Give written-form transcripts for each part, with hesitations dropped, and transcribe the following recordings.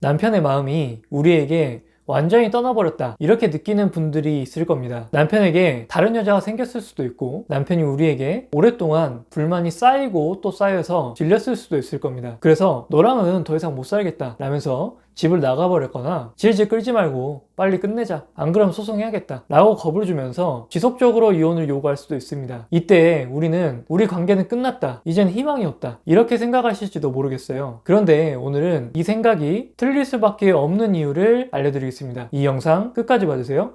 남편의 마음이 우리에게 완전히 떠나버렸다 이렇게 느끼는 분들이 있을 겁니다. 남편에게 다른 여자가 생겼을 수도 있고 남편이 우리에게 오랫동안 불만이 쌓이고 또 쌓여서 질렸을 수도 있을 겁니다. 그래서 너랑은 더 이상 못 살겠다 라면서 집을 나가버렸거나 질질 끌지 말고 빨리 끝내자, 안 그러면 소송해야겠다 라고 겁을 주면서 지속적으로 이혼을 요구할 수도 있습니다. 이때 우리는 우리 관계는 끝났다, 이젠 희망이 없다 이렇게 생각하실지도 모르겠어요. 그런데 오늘은 이 생각이 틀릴 수밖에 없는 이유를 알려드리겠습니다. 이 영상 끝까지 봐주세요.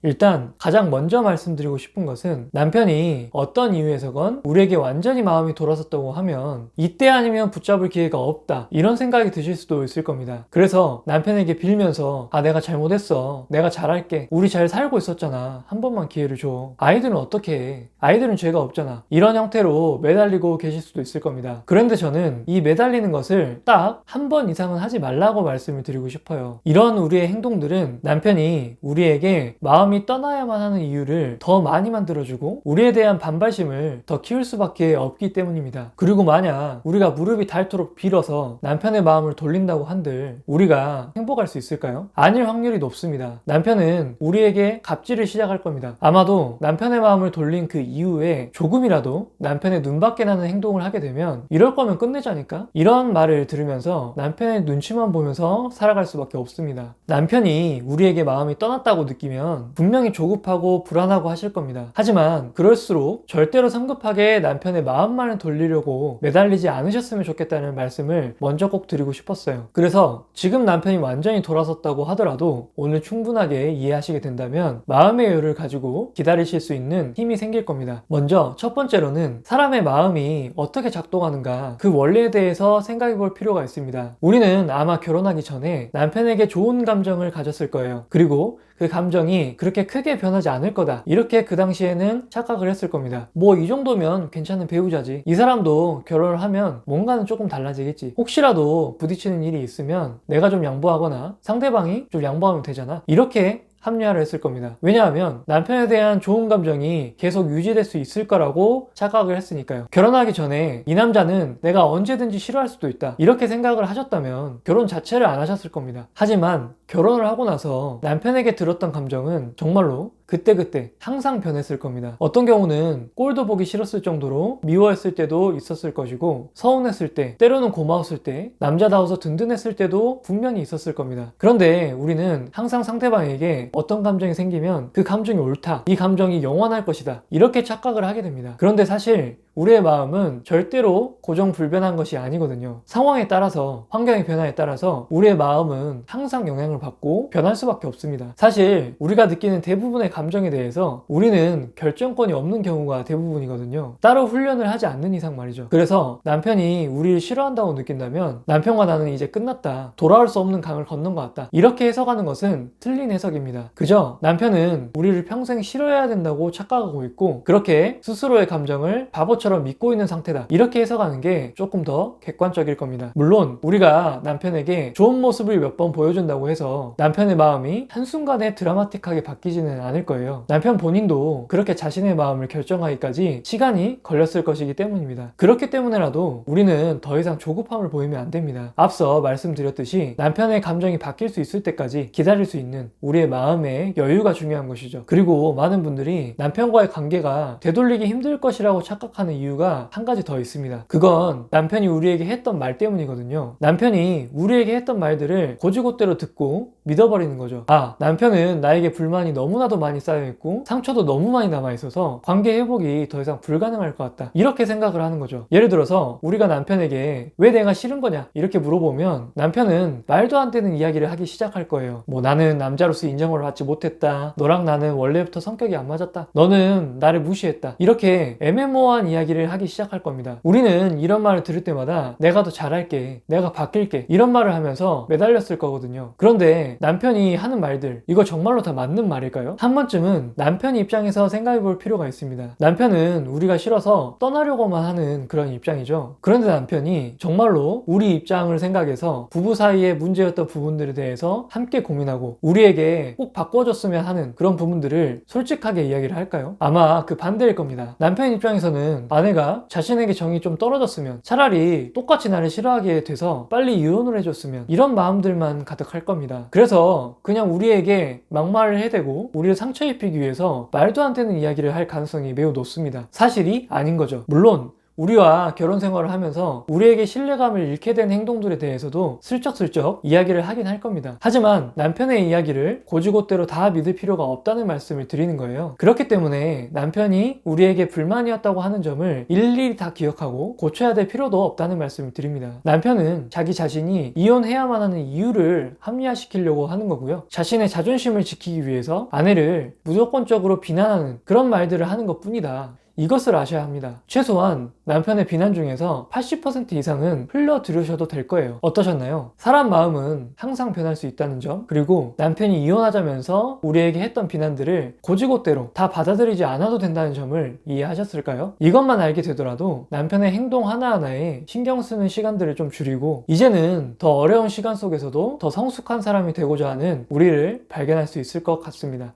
일단 가장 먼저 말씀드리고 싶은 것은 남편이 어떤 이유에서건 우리에게 완전히 마음이 돌아섰다고 하면 이때 아니면 붙잡을 기회가 없다 이런 생각이 드실 수도 있을 겁니다. 그래서 남편에게 빌면서 내가 잘못했어, 내가 잘할게, 우리 잘 살고 있었잖아, 한 번만 기회를 줘, 아이들은 어떻게 해, 아이들은 죄가 없잖아 이런 형태로 매달리고 계실 수도 있을 겁니다. 그런데 저는 이 매달리는 것을 딱 한 번 이상은 하지 말라고 말씀을 드리고 싶어요. 이런 우리의 행동들은 남편이 우리에게 마음이 떠나야만 하는 이유를 더 많이 만들어주고 우리에 대한 반발심을 더 키울 수밖에 없기 때문입니다. 그리고 만약 우리가 무릎이 닳도록 빌어서 남편의 마음을 돌린다고 한들 우리가 행복할 수 있을까요? 아닐 확률이 높습니다. 남편은 우리에게 갑질을 시작할 겁니다. 아마도 남편의 마음을 돌린 그 이후에 조금이라도 남편의 눈밖에 나는 행동을 하게 되면 이럴 거면 끝내자니까? 이런 말을 들으면서 남편의 눈치만 보면서 살아갈 수밖에 없습니다. 남편이 우리에게 마음이 떠났다고 느끼면 분명히 조급하고 불안하고 하실 겁니다. 하지만 그럴수록 절대로 성급하게 남편의 마음만을 돌리려고 매달리지 않으셨으면 좋겠다는 말씀을 먼저 꼭 드리고 싶었어요. 그래서 지금 남편이 완전히 돌아섰다고 하더라도 오늘 충분하게 이해하시게 된다면 마음의 여유를 가지고 기다리실 수 있는 힘이 생길 겁니다. 먼저 첫 번째로는 사람의 마음이 어떻게 작동하는가 그 원리에 대해서 생각해 볼 필요가 있습니다. 우리는 아마 결혼하기 전에 남편에게 좋은 감정을 가졌을 거예요. 그리고 그 감정이 그렇게 크게 변하지 않을 거다 이렇게 그 당시에는 착각을 했을 겁니다. 뭐 이 정도면 괜찮은 배우자지, 이 사람도 결혼을 하면 뭔가는 조금 달라지겠지, 혹시라도 부딪히는 일이 있으면 내가 좀 양보하거나 상대방이 좀 양보하면 되잖아 이렇게 합리화를 했을 겁니다. 왜냐하면 남편에 대한 좋은 감정이 계속 유지될 수 있을 거라고 착각을 했으니까요. 결혼하기 전에 이 남자는 내가 언제든지 싫어할 수도 있다 이렇게 생각을 하셨다면 결혼 자체를 안 하셨을 겁니다. 하지만 결혼을 하고 나서 남편에게 들었던 감정은 정말로 그때그때 항상 변했을 겁니다. 어떤 경우는 꼴도 보기 싫었을 정도로 미워했을 때도 있었을 것이고 서운했을 때, 때로는 고마웠을 때, 남자다워서 든든했을 때도 분명히 있었을 겁니다. 그런데 우리는 항상 상대방에게 어떤 감정이 생기면 그 감정이 옳다, 이 감정이 영원할 것이다 이렇게 착각을 하게 됩니다. 그런데 사실 우리의 마음은 절대로 고정불변한 것이 아니거든요. 상황에 따라서, 환경의 변화에 따라서 우리의 마음은 항상 영향을 받고 변할 수밖에 없습니다. 사실 우리가 느끼는 대부분의 감정에 대해서 우리는 결정권이 없는 경우가 대부분이거든요. 따로 훈련을 하지 않는 이상 말이죠. 그래서 남편이 우리를 싫어한다고 느낀다면 남편과 나는 이제 끝났다, 돌아올 수 없는 강을 건넌 것 같다 이렇게 해석하는 것은 틀린 해석입니다. 그저 남편은 우리를 평생 싫어해야 된다고 착각하고 있고 그렇게 스스로의 감정을 바보처럼 믿고 있는 상태다 이렇게 해석하는 게 조금 더 객관적일 겁니다. 물론 우리가 남편에게 좋은 모습을 몇 번 보여준다고 해서 남편의 마음이 한순간에 드라마틱하게 바뀌지는 않을 거예요. 남편 본인도 그렇게 자신의 마음을 결정하기까지 시간이 걸렸을 것이기 때문입니다. 그렇기 때문에라도 우리는 더 이상 조급함을 보이면 안 됩니다. 앞서 말씀드렸듯이 남편의 감정이 바뀔 수 있을 때까지 기다릴 수 있는 우리의 마음의 여유가 중요한 것이죠. 그리고 많은 분들이 남편과의 관계가 되돌리기 힘들 것이라고 착각하는 이유가 한 가지 더 있습니다. 그건 남편이 우리에게 했던 말 때문이거든요. 남편이 우리에게 했던 말들을 고지고대로 듣고 믿어버리는 거죠. 남편은 나에게 불만이 너무나도 많이 쌓여있고 상처도 너무 많이 남아있어서 관계 회복이 더 이상 불가능할 것 같다 이렇게 생각을 하는 거죠. 예를 들어서 우리가 남편에게 왜 내가 싫은 거냐 이렇게 물어보면 남편은 말도 안 되는 이야기를 하기 시작할 거예요. 뭐 나는 남자로서 인정을 받지 못했다, 너랑 나는 원래부터 성격이 안 맞았다, 너는 나를 무시했다 이렇게 애매모호한 이야기를 하기 시작할 겁니다. 우리는 이런 말을 들을 때마다 내가 더 잘할게, 내가 바뀔게 이런 말을 하면서 매달렸을 거거든요. 그런데 그런데 남편이 하는 말들, 이거 정말로 다 맞는 말일까요? 한 번쯤은 남편 입장에서 생각해 볼 필요가 있습니다. 남편은 우리가 싫어서 떠나려고만 하는 그런 입장이죠. 그런데 남편이 정말로 우리 입장을 생각해서 부부 사이에 문제였던 부분들에 대해서 함께 고민하고 우리에게 꼭 바꿔줬으면 하는 그런 부분들을 솔직하게 이야기를 할까요? 아마 그 반대일 겁니다. 남편 입장에서는 아내가 자신에게 정이 좀 떨어졌으면, 차라리 똑같이 나를 싫어하게 돼서 빨리 이혼을 해줬으면, 이런 마음들만 가득할 겁니다. 그래서 그냥 우리에게 막말을 해대고 우리를 상처 입히기 위해서 말도 안 되는 이야기를 할 가능성이 매우 높습니다. 사실이 아닌 거죠. 물론 우리와 결혼 생활을 하면서 우리에게 신뢰감을 잃게 된 행동들에 대해서도 슬쩍슬쩍 이야기를 하긴 할 겁니다. 하지만 남편의 이야기를 곧이곧대로 다 믿을 필요가 없다는 말씀을 드리는 거예요. 그렇기 때문에 남편이 우리에게 불만이었다고 하는 점을 일일이 다 기억하고 고쳐야 될 필요도 없다는 말씀을 드립니다. 남편은 자기 자신이 이혼해야만 하는 이유를 합리화시키려고 하는 거고요. 자신의 자존심을 지키기 위해서 아내를 무조건적으로 비난하는 그런 말들을 하는 것 뿐이다. 이것을 아셔야 합니다. 최소한 남편의 비난 중에서 80% 이상은 흘려 들으셔도 될 거예요. 어떠셨나요? 사람 마음은 항상 변할 수 있다는 점, 그리고 남편이 이혼하자면서 우리에게 했던 비난들을 곧이곧대로 다 받아들이지 않아도 된다는 점을 이해하셨을까요? 이것만 알게 되더라도 남편의 행동 하나하나에 신경 쓰는 시간들을 좀 줄이고 이제는 더 어려운 시간 속에서도 더 성숙한 사람이 되고자 하는 우리를 발견할 수 있을 것 같습니다.